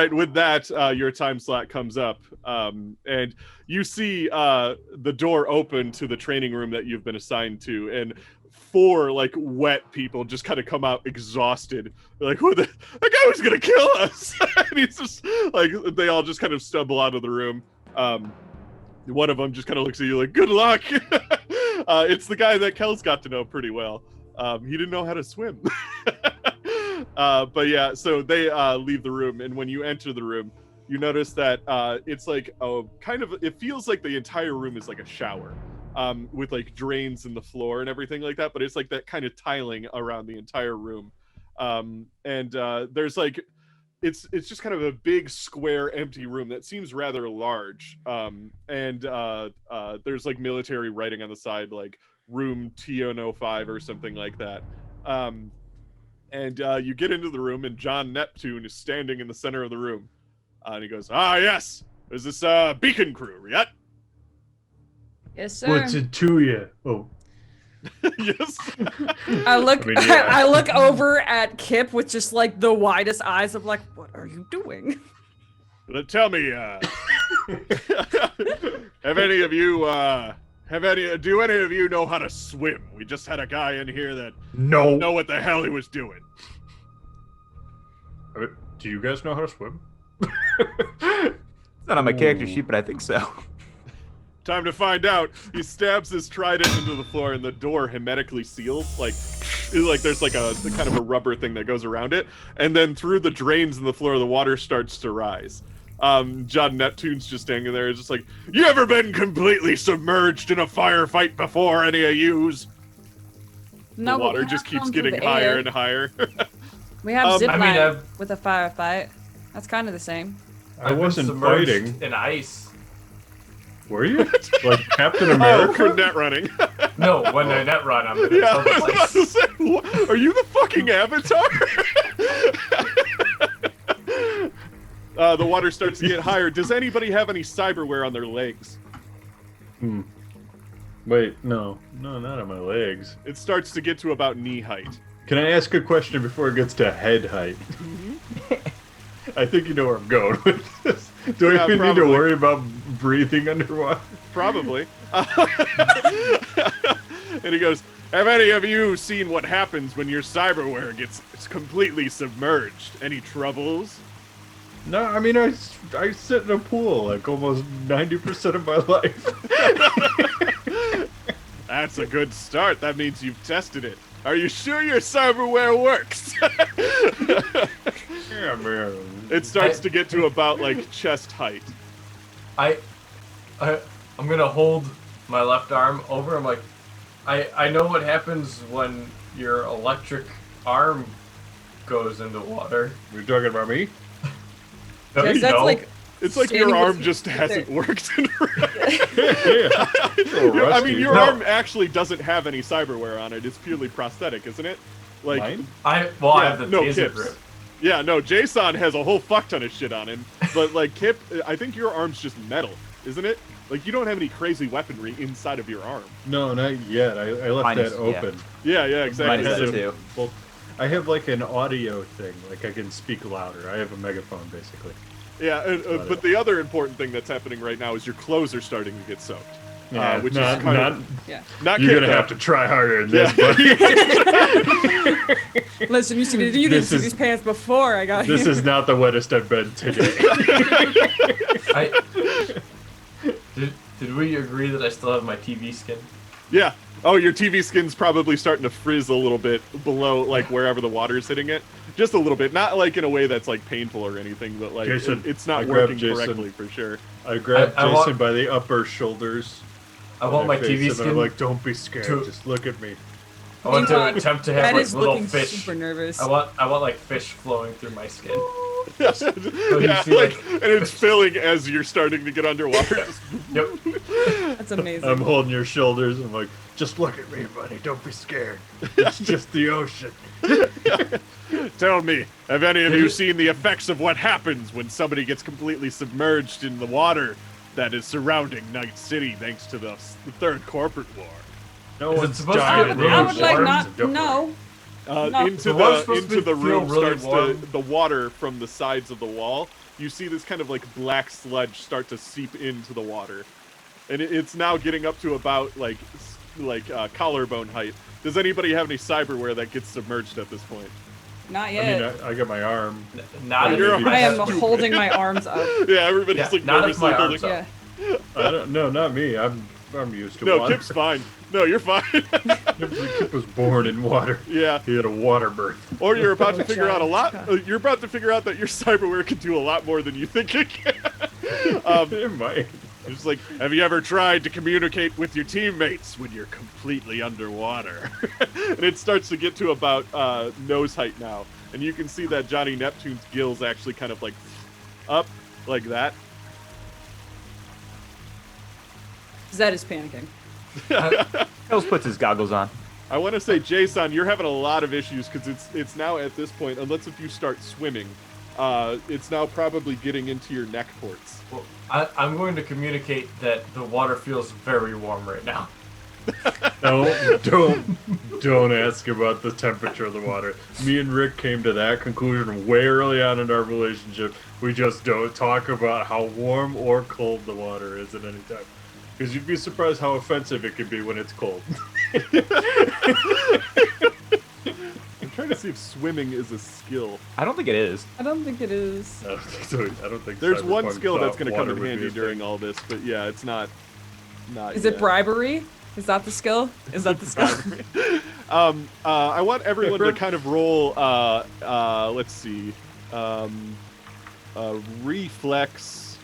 right, with that, your time slot comes up, and you see the door open to the training room that you've been assigned to, and 4 like wet people just kind of come out exhausted. They're like, "What? That guy was gonna kill us!" And he's just like, they all just kind of stumble out of the room. One of them just kind of looks at you like, "Good luck." It's the guy that Kel's got to know pretty well. He didn't know how to swim. But yeah, so they leave the room, and when you enter the room, you notice that it's like it feels like the entire room is like a shower, with like drains in the floor and everything like that, but it's like that kind of tiling around the entire room. And there's like, it's just kind of a big square empty room that seems rather large. And there's like military writing on the side, like room T-05 or something like that. And you get into the room, and John Neptune is standing in the center of the room. And he goes, "Ah, yes. Is this Beacon crew yet?" Yes, sir. What's it to you? Oh. Yes. I look over at Kip with just like the widest eyes of like, what are you doing? Tell me, have any of you do any of you know how to swim? We just had a guy in here that No. know what the hell he was doing. Do you guys know how to swim? It's not on my character sheet, but I think so. Time to find out. He stabs his trident into the floor, and the door hermetically seals. Like there's like a kind of a rubber thing that goes around it, and then through the drains in the floor, the water starts to rise. John Neptune's just standing there, just like, "You ever been completely submerged in a firefight before, any of yous?" No, The water just keeps getting higher and higher. We have zip line I've- with a firefight. That's kind of the same. I wasn't fighting. In ice. Were you? Like Captain America? For net running. No, when I net run, I'm gonna Yeah, tell I was about to say, are you the fucking Avatar? The water starts to get higher. Does anybody have any cyberware on their legs? Wait, no, not on my legs. It starts to get to about knee height. Can I ask a question before it gets to head height? I think you know where I'm going with this. Do I even need to worry about breathing underwater? Probably. And he goes, "Have any of you seen what happens when your cyberware gets completely submerged? Any troubles?" No, I mean, I sit in a pool like almost 90% of my life. That's a good start. That means you've tested it. Are you sure your cyberware works? Yeah, man. It starts to get to about like chest height. I'm gonna hold my left arm over. I'm like, I know what happens when your electric arm goes into water. You're talking about me? No, Yes, you that's know. like It's like your arm just hasn't worked. I mean, your arm actually doesn't have any cyberware on it. It's purely prosthetic, isn't it? Like, Mine? I have the taser Kip's. grip. Yeah, no, Jason has a whole fuck ton of shit on him. But, like, Kip, I think your arm's just metal, isn't it? Like, you don't have any crazy weaponry inside of your arm. No, not yet. I left Mine that is- open. Yeah, exactly. Mine is that too. Well, I have like an audio thing. Like I can speak louder. I have a megaphone, basically. Yeah, but the other important thing that's happening right now is your clothes are starting to get soaked. Yeah, Which not, is kind not, of... yeah. Not You're Kip, gonna though. have to try harder than this, buddy. Listen, you didn't see these pants before I got This here. is not the wettest I've been today. Did we agree that I still have my TV skin? Yeah. Oh, your TV skin's probably starting to frizz a little bit below, like, wherever the water's hitting it. Just a little bit. Not, like, in a way that's, like, painful or anything, but, like, Jason, it's not I grabbed working Jason. correctly, for sure. I grabbed I Jason want- by the upper shoulders. I want my face, TV and skin. I'm like, don't be scared. to- Just look at me. I want to Meanwhile, attempt to have That like is little looking fish. super nervous. I want like fish flowing through my skin. Yeah, see, like, and it's filling as you're starting to get underwater. Yep. That's amazing. I'm holding your shoulders. I'm like, just look at me, buddy. Don't be scared. It's just the ocean. Tell me, have any of you seen the effects of what happens when somebody gets completely submerged in the water that is surrounding Night City thanks to the Third Corporate War? No Is it one's supposed to dying. get in the really I would like ocean. not. Don't No. No. Into The water's supposed the to feel room really starts warm. the water from the sides of the wall you see this kind of like black sludge start to seep into the water, and it's now getting up to about like collarbone height. Does anybody have any cyberware that gets submerged at this point? Not yet. I mean, I got my arm. Not I am holding my arms up. Yeah, everybody's like not if nervously my holding. arms up. Yeah. I don't. No, not me. I'm used to No, water. Kip's fine. No, you're fine. Kip was born in water. Yeah. He had a water birth. Or you're about to Oh, figure out a lot. God. You're about to figure out that your cyberware can do a lot more than you think it can. It might. It's like, have you ever tried to communicate with your teammates when you're completely underwater? And it starts to get to about nose height now. And you can see that Johnny Neptune's gills actually kind of like up like that. Zed is panicking. Kels puts his goggles on. I want to say, Jason, you're having a lot of issues because it's now at this point, unless if you start swimming, it's now probably getting into your neck ports. Well, I'm going to communicate that the water feels very warm right now. No, don't ask about the temperature of the water. Me and Rick came to that conclusion way early on in our relationship. We just don't talk about how warm or cold the water is at any time. Because you'd be surprised how offensive it can be when it's cold. I'm trying to see if swimming is a skill. I don't think it is. I don't think it is. I don't think There's one Cyberpunk skill that's thought going to come water in would be handy a thing. during all this, but yeah, it's not Is yet. it bribery? Is that the skill? Is that the skill? I want everyone to kind of roll, let's see, reflex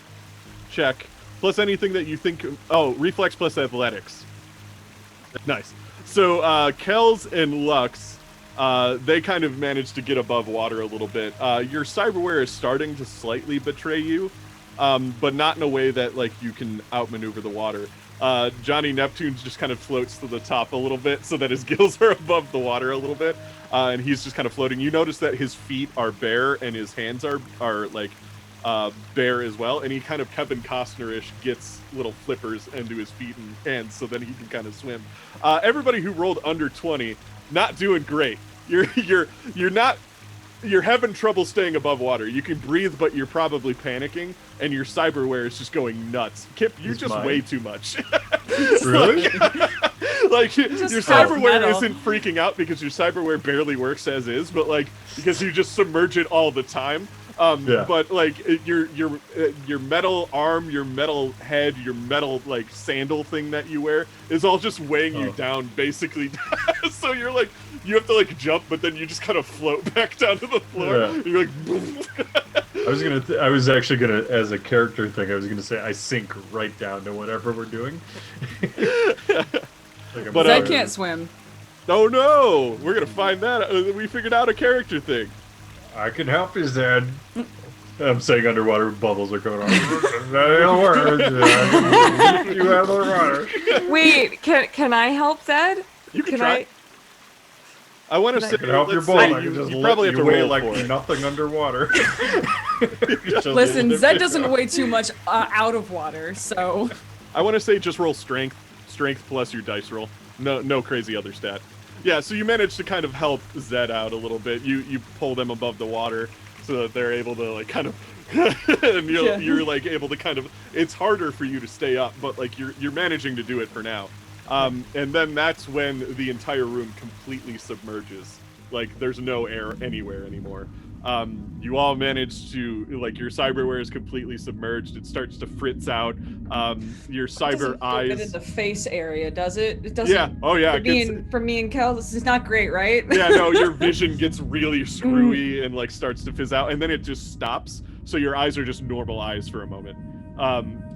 check, plus anything that you think, reflex plus athletics. Nice. So, Kels and Lux, they kind of managed to get above water a little bit. Your cyberware is starting to slightly betray you, but not in a way that, like, you can outmaneuver the water. Johnny Neptune just kind of floats to the top a little bit so that his gills are above the water a little bit, and he's just kind of floating. You notice that his feet are bare and his hands are like bare as well, and he kind of Kevin Costner-ish gets little flippers into his feet and hands so that he can kind of swim. Everybody who rolled under 20, not doing great. You're having trouble staying above water. You can breathe, but you're probably panicking, and your cyberware is just going nuts. Kip, you're just way too much. Really? Like, your Just cyberware metal. isn't freaking out because your cyberware barely works as is, but like because you just submerge it all the time. Yeah. But like your metal arm, your metal head, your metal like sandal thing that you wear is all just weighing you down, basically. So you're like you have to like jump, but then you just kind of float back down to the floor. Yeah. You're like. I was actually gonna, as a character thing, I was gonna say I sink right down to whatever we're doing. But, Zed can't swim. Oh no! We're gonna find that. We figured out a character thing. I can help you, Zed. I'm saying underwater bubbles are coming on. You out of the water. Wait, can I help Zed? You can Can try. I want to I say, can help your let's bowl. say I can just you let probably have you to weigh roll like for it. nothing underwater. Listen, Zed doesn't weigh too much out of water, so. I want to say just roll strength plus your dice roll. No crazy other stat. Yeah, so you managed to kind of help Zed out a little bit. You pull them above the water so that they're able to like kind of, and you're like able to kind of. It's harder for you to stay up, but like you're managing to do it for now. And then that's when the entire room completely submerges. Like there's no air anywhere anymore. You all manage to, like, your cyberware is completely submerged. It starts to fritz out. Your cyber eyes. It in the face area, does it? It doesn't. Yeah. Oh yeah. For me and Kel, this is not great, right? Yeah. No, your vision gets really screwy and like starts to fizz out, and then it just stops. So your eyes are just normal eyes for a moment.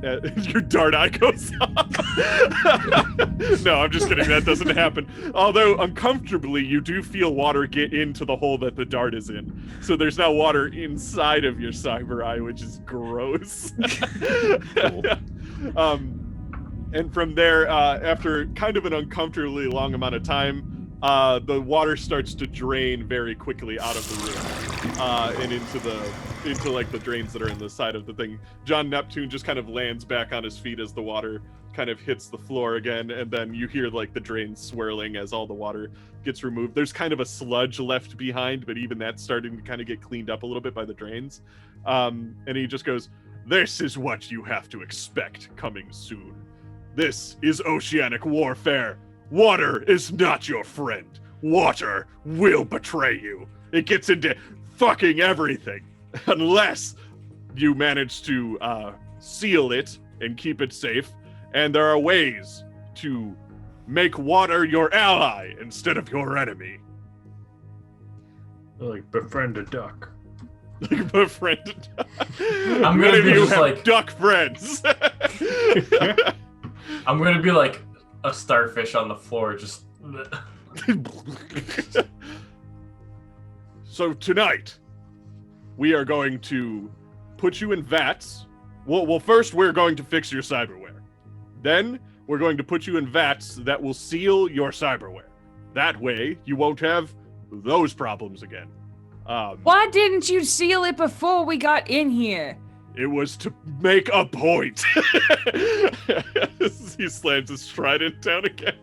Your dart eye goes off. No, I'm just kidding. That doesn't happen. Although uncomfortably, you do feel water get into the hole that the dart is in. So there's now water inside of your cyber eye, which is gross. And from there, after kind of an uncomfortably long amount of time, the water starts to drain very quickly out of the room and into like the drains that are in the side of the thing. John Neptune just kind of lands back on his feet as the water kind of hits the floor again, and then you hear like the drain swirling as all the water gets removed. There's kind of a sludge left behind, but even that's starting to kind of get cleaned up a little bit by the drains. And he just goes, "This is what you have to expect coming soon. This is oceanic warfare. Water is not your friend. Water will betray you. It gets into fucking everything unless you manage to seal it and keep it safe. And there are ways to make water your ally instead of your enemy." Like befriend a duck. Like befriend a duck. I'm Many gonna of be you just have like duck friends. I'm gonna be like a starfish on the floor, just. So tonight, we are going to put you in vats. Well, first we're going to fix your cyberware. Then we're going to put you in vats that will seal your cyberware. That way, you won't have those problems again. Why didn't you seal it before we got in here? It was to make a point. He slams his trident down again.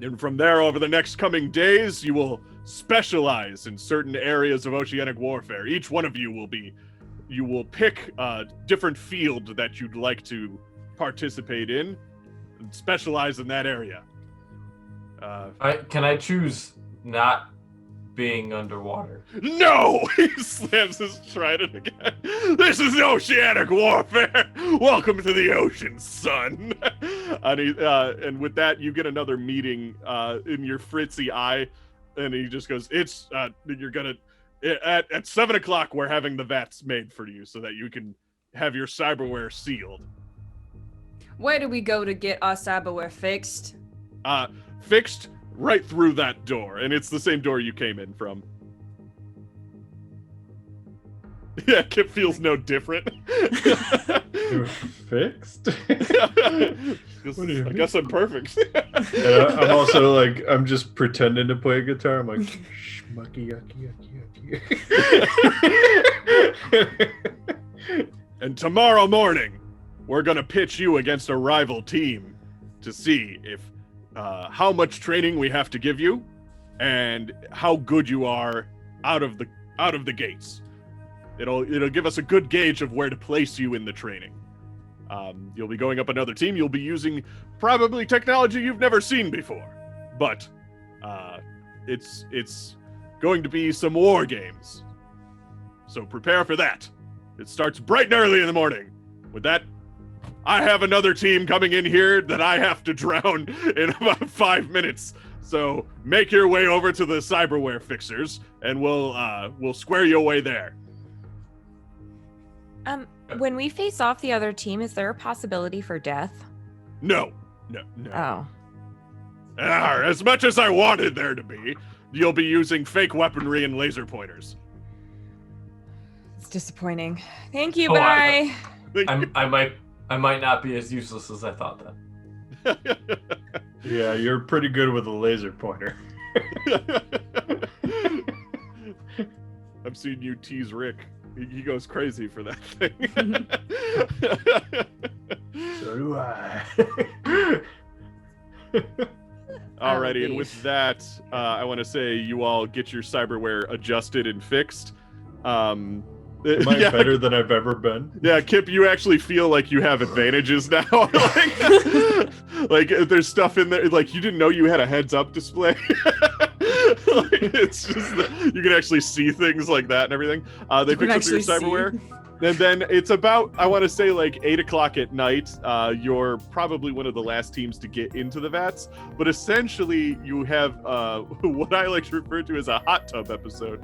And from there, over the next coming days, you will specialize in certain areas of oceanic warfare. Each one of you will pick a different field that you'd like to participate in and specialize in that area. Can I choose not being underwater? No! He slams his trident again. This is oceanic warfare! Welcome to the ocean, son! And with that, you get another meeting in your fritzy eye, and he just goes, you're gonna, at 7 o'clock, we're having the vats made for you so that you can have your cyberware sealed. Where do we go to get our cyberware fixed? Fixed right through that door, and it's the same door you came in from. Yeah, Kip feels no different. You're fixed? I guess I'm perfect. And I'm also like, I'm just pretending to play guitar. I'm like, schmucky, yucky, yucky, yucky. And tomorrow morning, we're gonna pitch you against a rival team to see if how much training we have to give you, and how good you are out of the gates. It'll give us a good gauge of where to place you in the training. You'll be going up another team. You'll be using probably technology you've never seen before, but it's going to be some war games. So prepare for that. It starts bright and early in the morning. With that, I have another team coming in here that I have to drown in about 5 minutes. So make your way over to the cyberware fixers, and we'll square you away there. When we face off the other team, is there a possibility for death? No. Oh. As much as I wanted there to be, you'll be using fake weaponry and laser pointers. It's disappointing. Thank you, Oh, bye. I might not be as useless as I thought then. Yeah, you're pretty good with a laser pointer. I've seen you tease Rick. He goes crazy for that thing. So do I. Alrighty, and with that, I want to say you all get your cyberware adjusted and fixed. Am I better than I've ever been? Yeah, Kip, you actually feel like you have advantages now. like there's stuff in there, like you didn't know you had a heads-up display. Like, it's just that you can actually see things like that and everything. They fix up your cyberware. And then it's about, I want to say, like 8 o'clock at night. You're probably one of the last teams to get into the vats, but essentially you have what I like to refer to as a hot tub episode,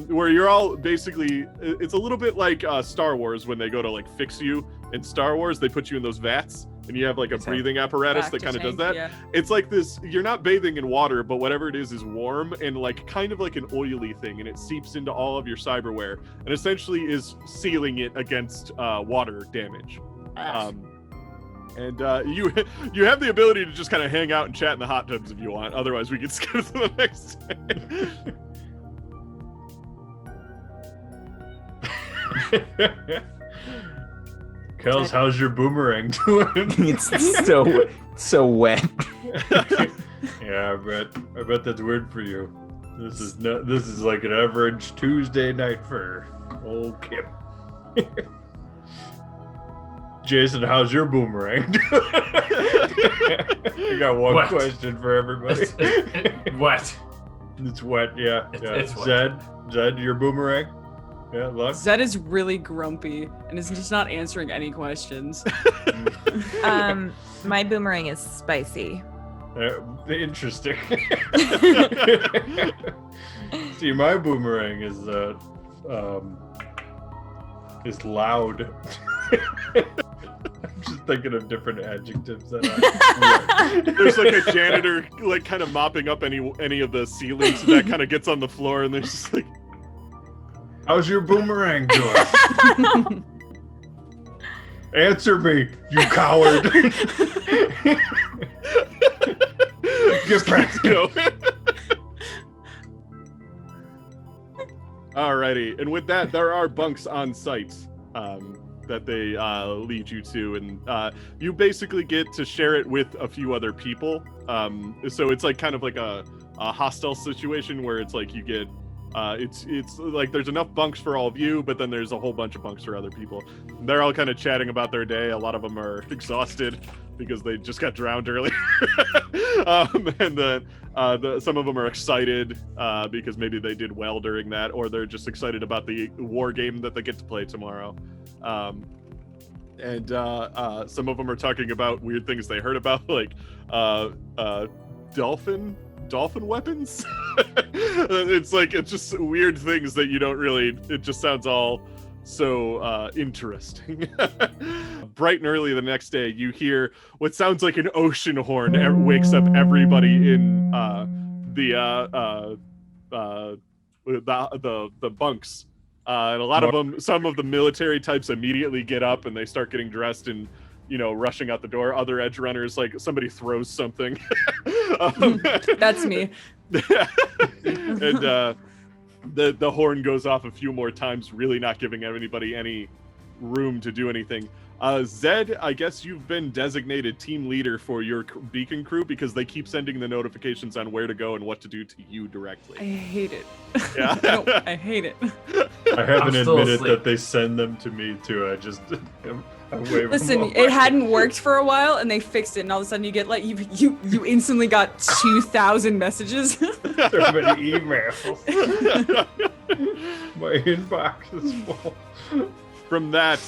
where you're all basically, it's a little bit like Star Wars when they go to like fix you in Star Wars. They put you in those vats and you have like a breathing apparatus that kind of does that. Yeah. It's like this, you're not bathing in water, but whatever it is warm and like kind of like an oily thing, and it seeps into all of your cyberware and essentially is sealing it against water damage. And you have the ability to just kind of hang out and chat in the hot tubs if you want. Otherwise, we can skip to the next day. Kels, how's your boomerang doing? It's so wet. Yeah, I bet that's weird for you. This is like an average Tuesday night for old Kip. Jason, how's your boomerang? I got one Wet. question for everybody. It's wet. It's wet, yeah. It's wet. Zed, your boomerang? Yeah, luck. Zed is really grumpy and is just not answering any questions. My boomerang is spicy. Interesting. See, my boomerang is loud. I'm just thinking of different adjectives that There's like a janitor like kind of mopping up any of the ceilings that kind of gets on the floor, and there's just like, how's your boomerang doing? Answer me, you coward. Get back. go. Alrighty, and with that, there are bunks on site that they lead you to, and you basically get to share it with a few other people. So it's like kind of like a hostile situation where it's like you get it's like there's enough bunks for all of you, but then there's a whole bunch of bunks for other people. They're all kind of chatting about their day. A lot of them are exhausted because they just got drowned earlier. And then some of them are excited because maybe they did well during that, or they're just excited about the war game that they get to play tomorrow. And some of them are talking about weird things they heard about, like dolphin weapons. It's just weird things that you don't really, it just sounds all so interesting. Bright and early the next day, you hear what sounds like an ocean horn wakes up everybody in the bunks. And a lot of them, some of the military types immediately get up and they start getting dressed and, you know, rushing out the door. Other edge runners, like somebody throws something. That's me. And the horn goes off a few more times, really not giving anybody any room to do anything. Zed, I guess you've been designated team leader for your beacon crew because they keep sending the notifications on where to go and what to do to you directly. I hate it. Yeah. I hate it. I haven't I'm still admitted asleep. that they send them to me too. I just I wave Listen, them it hadn't worked for a while, and they fixed it, and all of a sudden you get like you instantly got 2,000 messages. so many emails. My inbox is full. From that,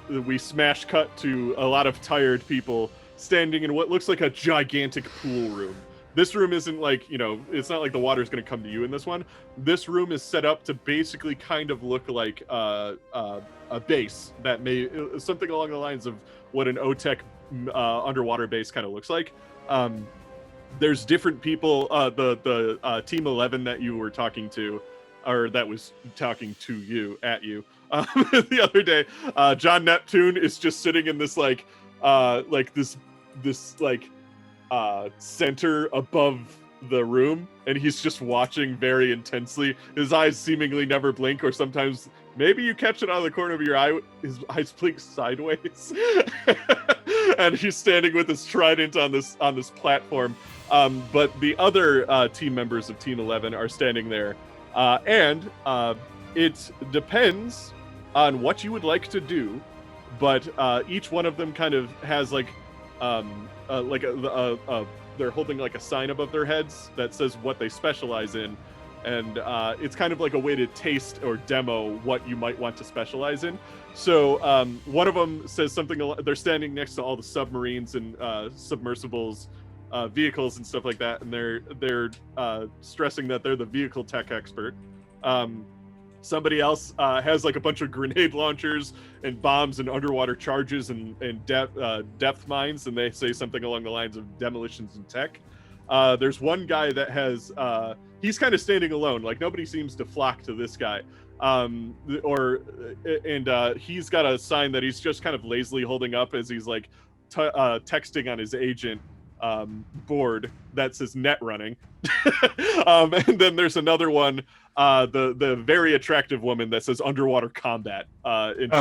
we smash cut to a lot of tired people standing in what looks like a gigantic pool room. This room isn't like, you know, it's not like the water's going to come to you in this one. This room is set up to basically kind of look like a base that may, something along the lines of what an OTEC underwater base kind of looks like. There's different people, the Team 11 that you were talking to, or that was talking to you, at you, the other day, John Neptune is just sitting in this center above the room, and he's just watching very intensely. His eyes seemingly never blink, or sometimes maybe you catch it out of the corner of your eye, his eyes blink sideways. And he's standing with his trident on this platform. But the other team members of Team 11 are standing there. And it depends on what you would like to do, but each one of them kind of has they're holding like a sign above their heads that says what they specialize in, and it's kind of like a way to taste or demo what you might want to specialize in. So one of them says something, they're standing next to all the submarines and submersibles, vehicles and stuff like that, and they're stressing that they're the vehicle tech expert. Somebody else has like a bunch of grenade launchers and bombs and underwater charges and depth mines, and they say something along the lines of demolitions and tech. There's one guy that has he's kind of standing alone, like nobody seems to flock to this guy. He's got a sign that he's just kind of lazily holding up as he's like texting on his agent board that says net running. And then there's another one, the very attractive woman that says underwater combat. And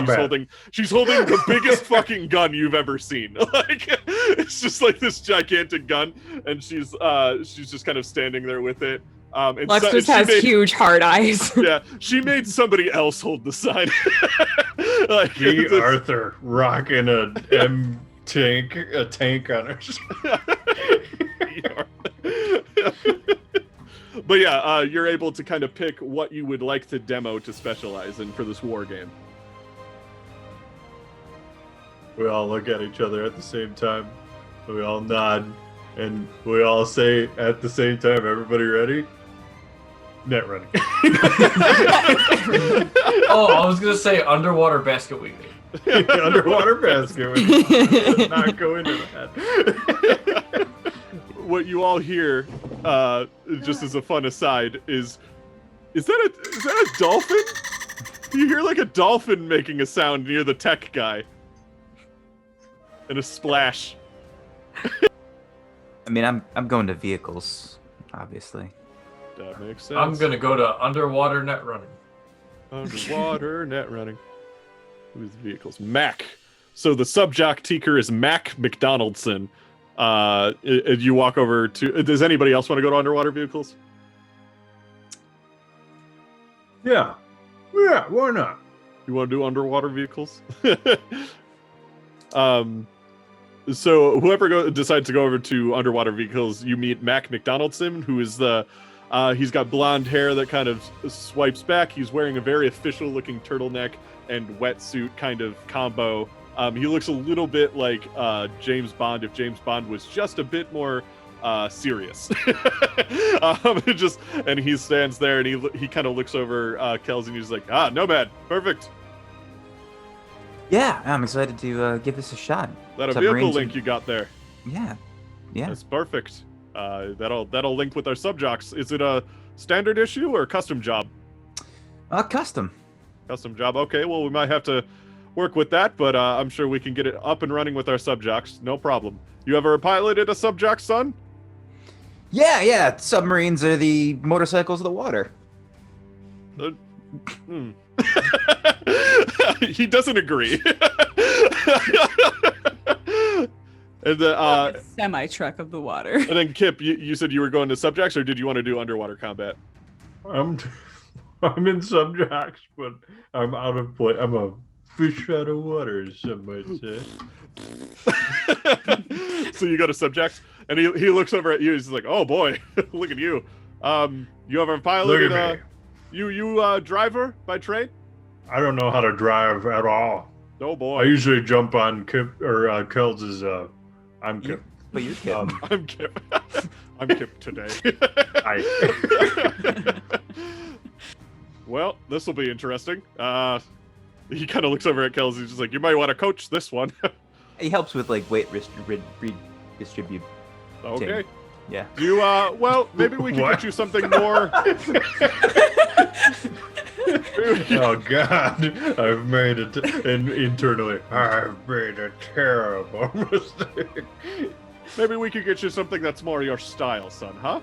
she's holding the biggest fucking gun you've ever seen. Like, it's just like this gigantic gun, and she's just kind of standing there with it. And Lex just has huge hard eyes. Yeah, she made somebody else hold the sign. Like, Arthur rocking a tank on her. But yeah, you're able to kind of pick what you would like to demo to specialize in for this war game. We all look at each other at the same time. We all nod, and we all say at the same time, "Everybody ready?" Net running. Oh, I was gonna say underwater basket weaving. Underwater basket weaving. Let's not go into that. What you all hear, just as a fun aside, is that a dolphin? You hear like a dolphin making a sound near the tech guy, and a splash. I mean, I'm going to vehicles, obviously. That makes sense. I'm gonna go to underwater net running. Underwater net running. Who's the vehicles? Mac. So the subjock teaker is Mac McDonaldson. You walk over to. Does anybody else want to go to underwater vehicles? Yeah, why not? You want to do underwater vehicles? So whoever decides to go over to underwater vehicles, you meet Mac McDonaldson, who is he's got blonde hair that kind of swipes back. He's wearing a very official-looking turtleneck and wetsuit kind of combo. He looks a little bit like James Bond if James Bond was just a bit more serious. And he stands there and he kind of looks over Kels and he's like, Nomad, perfect. Yeah, I'm excited to give this a shot. That a vehicle link you got there? Yeah. That's perfect. That'll link with our subjocks. Is it a standard issue or a custom job? Custom. Custom job. Okay, well we might have to work with that, but I'm sure we can get it up and running with our subjocks. No problem. You ever piloted a subjock, son? Yeah. Submarines are the motorcycles of the water. He doesn't agree. And semi-truck of the water. And then Kip, you said you were going to subjects, or did you want to do underwater combat? I'm in subjects, but I'm out of play. I'm a fish out of water, some might say. So you go to subjects, and he looks over at you. He's like, "Oh boy, look at you. You ever piloted? Look at me. You driver by trade? I don't know how to drive at all. Oh boy. I usually jump on Kip or Kels' I'm Kip. But you're Kip. I'm Kip. I'm Kip today. Well, this will be interesting. He kind of looks over at Kels. He's just like, "You might want to coach this one." He helps with like weight redistribute. Okay. Yeah. You well, maybe we can get you something more. Oh God, I've made it, and internally, I've made a terrible mistake. Maybe we could get you something that's more your style, son, huh?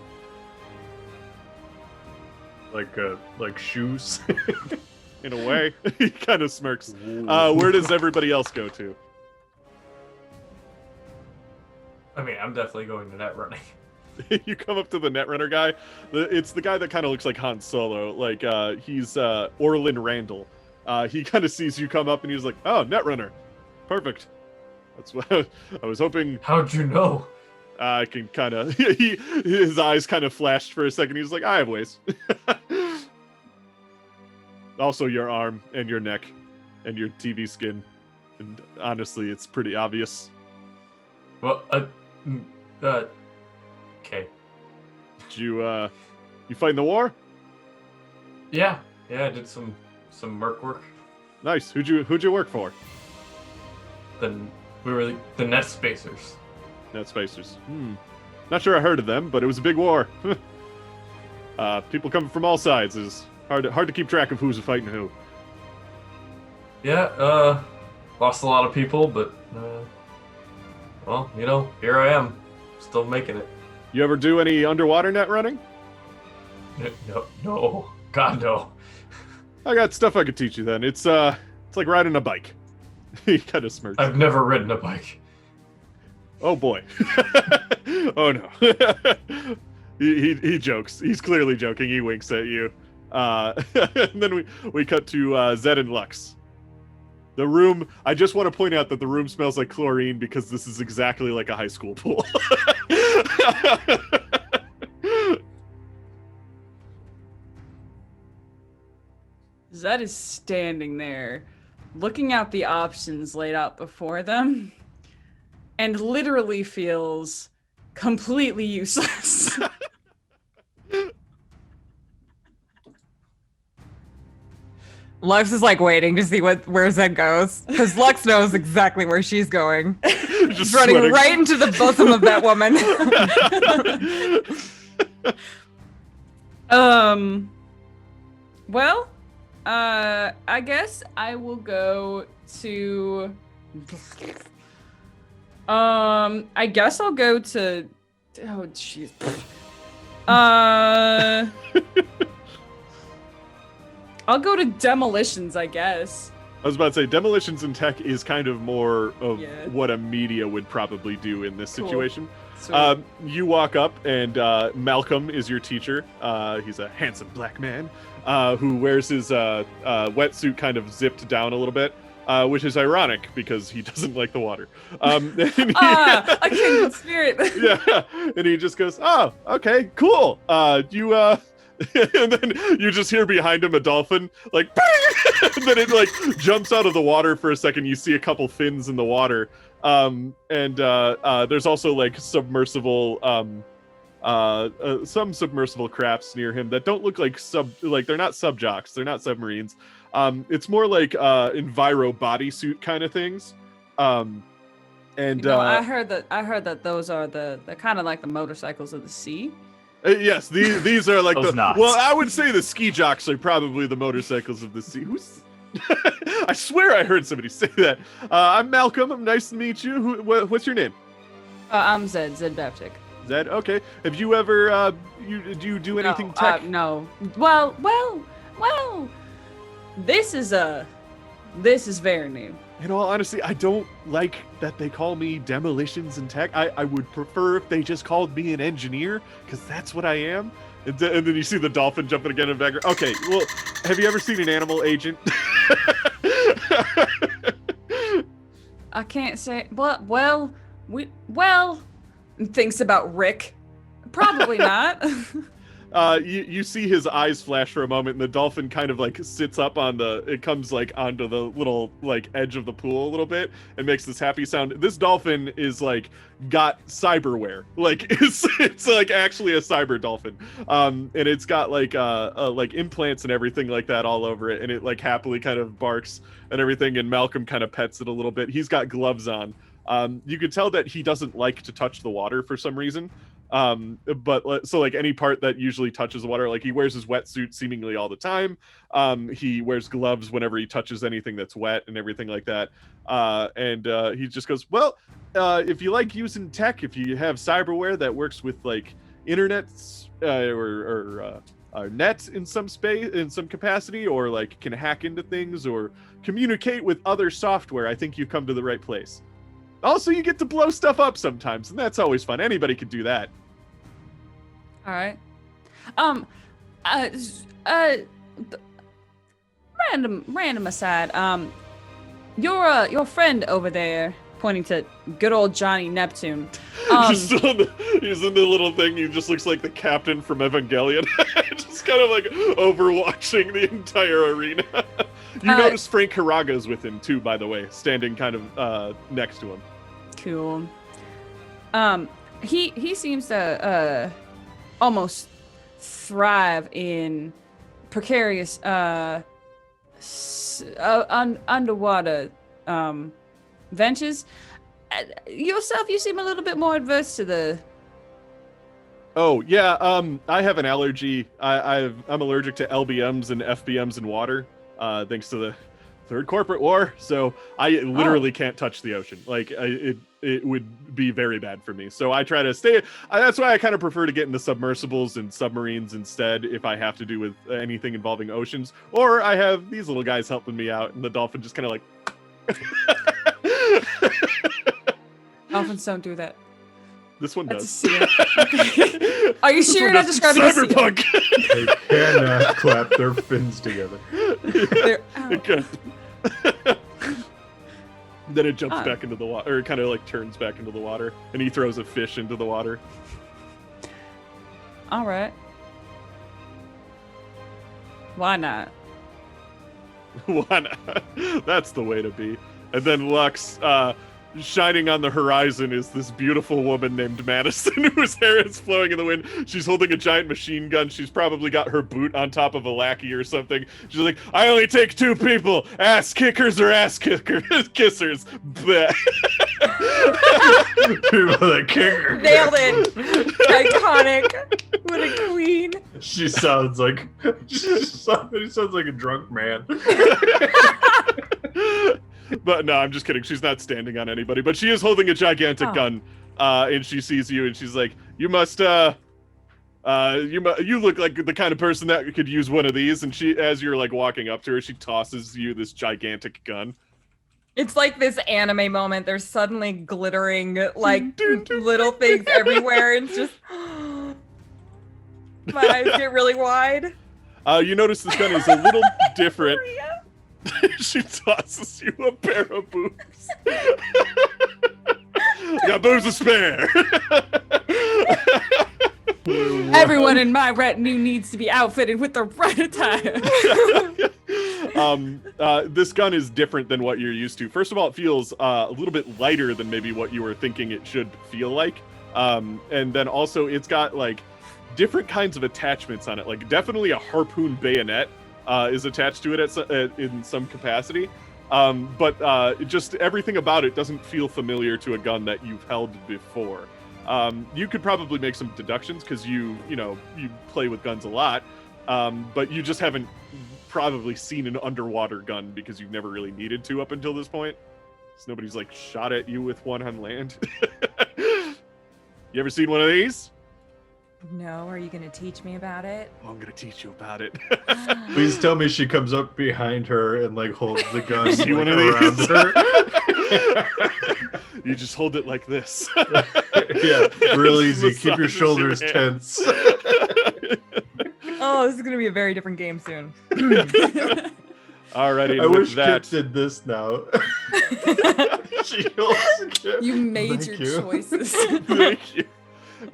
Like shoes. In a way. He kind of smirks. Where does everybody else go to? I mean, I'm definitely going to net running. You come up to the Netrunner guy. It's the guy that kind of looks like Han Solo. Like, he's Orlin Randall. He kind of sees you come up and he's like, "Oh, Netrunner. Perfect." That's what I was hoping. How'd you know? I can kind of... His eyes kind of flashed for a second. He's like, "I have ways." Also, your arm and your neck and your TV skin. And honestly, it's pretty obvious. Well, okay. Did you fight in the war? Yeah, I did some merc work. Nice. Who'd you work for? Then we were the Net Spacers. Net Spacers. Not sure I heard of them, but it was a big war. People coming from all sides. Is hard to keep track of who's fighting who. Yeah, lost a lot of people, but well, here I am. Still making it. You ever do any underwater net running? No. God, no. I got stuff I could teach you then. It's like riding a bike. He kind of smirks. I've never ridden a bike. Oh boy. Oh no. he jokes. He's clearly joking. He winks at you. And then we cut to Zed and Lux. The room, I just want to point out that the room smells like chlorine because this is exactly like a high school pool. Zed is standing there, looking at the options laid out before them, and literally feels completely useless. Lux is like waiting to see where Zed goes, because Lux knows exactly where she's going. Just running sweating. right into the bosom of that woman. Well, I guess I will go to. I guess I'll go to. Oh, jeez. I'll go to demolitions, I guess. I was about to say, demolitions in tech is kind of more of Yeah. what a media would probably do in this Cool. situation. Sweet. You walk up, and Malcolm is your teacher. He's a handsome black man who wears his wetsuit kind of zipped down a little bit, which is ironic because he doesn't like the water. And A kindred spirit. yeah, and he just goes, "Oh, okay, cool. And then you just hear behind him a dolphin, like, and then it like jumps out of the water for a second. You see a couple fins in the water, and there's also like submersible, some submersible crafts near him that don't look like they're not subjocks, they're not submarines. It's more like enviro bodysuit kind of things. And I heard that those are the kind of like the motorcycles of the sea. Yes, these are like Those knots. well, I would say the ski jocks are probably the motorcycles of the sea. Who's? I swear I heard somebody say that. I'm Malcolm. I'm nice to meet you. What's your name? I'm Zed Baptic. Zed. Okay. Have you ever do you do anything No, tech? no. Well. This is very new. In all honesty, I don't like that they call me demolitions and tech. I would prefer if they just called me an engineer, because that's what I am. And then you see the dolphin jumping again in the background. Okay, well, have you ever seen an animal agent? I can't say. Well, thinks about Rick. Probably not. You see his eyes flash for a moment, and the dolphin kind of like sits up it comes like onto the little like edge of the pool a little bit and makes this happy sound. This dolphin is like got cyberware, like it's like actually a cyber dolphin, and it's got like implants and everything like that all over it, and it like happily kind of barks and everything, and Malcolm kind of pets it a little bit. He's got gloves on. You could tell that he doesn't like to touch the water for some reason. But so like any part that usually touches the water, like he wears his wetsuit seemingly all the time. He wears gloves whenever he touches anything that's wet and everything like that. And he just goes, well, if you like using tech, if you have cyberware that works with like internets or net in some space, in some capacity, or like can hack into things or communicate with other software, I think you've come to the right place. Also, you get to blow stuff up sometimes, and that's always fun. Anybody could do that. All right. Random aside. Your friend over there, pointing to good old Johnny Neptune. He's in the little thing. He just looks like the captain from Evangelion, just kind of like overwatching the entire arena. You notice Frank Hiraga's with him too, by the way, standing kind of next to him. Cool. He seems to almost thrive in precarious underwater ventures. Yourself, you seem a little bit more adverse to the. Oh yeah, I have an allergy. I'm allergic to LBMs and FBMs in water, thanks to the third corporate war, so I literally can't touch the ocean. Like it would be very bad for me. So I try to stay. That's why I kind of prefer to get into submersibles and submarines instead if I have to do with anything involving oceans. Or I have these little guys helping me out, and the dolphin just kind of like. Dolphins don't do that. This one That's does. a seal. Are you sure you're not describing a seal? Cyberpunk. They cannot clap their fins together. They're- It could. Then it jumps back into the water, or kind of like turns back into the water, and he throws a fish into the water. All right. Why not? Why not? That's the way to be. And then Lux, shining on the horizon is this beautiful woman named Madison, whose hair is flowing in the wind. She's holding a giant machine gun. She's probably got her boot on top of a lackey or something. She's like, I only take 2 people, ass kickers or ass kissers. Bleh. People that kick her. Nailed it. Iconic. What a queen. She sounds like she sounds like a drunk man. But no, I'm just kidding. She's not standing on anybody, but she is holding a gigantic gun, and she sees you, and she's like, "You must, you look like the kind of person that could use one of these." And she, as you're like walking up to her, she tosses you this gigantic gun. It's like this anime moment. There's suddenly glittering like little things everywhere, and it's just my eyes get really wide. You notice this gun is a little different. She tosses you a pair of boobs. Got boobs to spare. Everyone in my retinue needs to be outfitted with the right attire. This gun is different than what you're used to. First of all, it feels a little bit lighter than maybe what you were thinking it should feel like. And then also it's got like different kinds of attachments on it. Like definitely a harpoon bayonet is attached to it in some capacity. But just everything about it doesn't feel familiar to a gun that you've held before. You could probably make some deductions because you play with guns a lot, but you just haven't probably seen an underwater gun because you've never really needed to up until this point. So nobody's like shot at you with one on land. You ever seen one of these? No, are you going to teach me about it? Oh, I'm gonna teach you about it. Please tell me she comes up behind her and like holds the gun See like, one of around these? her. You just hold it like this. Yeah, real easy. Keep your Massages shoulders your hand. tense. Oh, this is gonna be a very different game soon. Alrighty, I with wish that, Kip did this now. She holds the Kip. You made Thank your you. choices. thank you.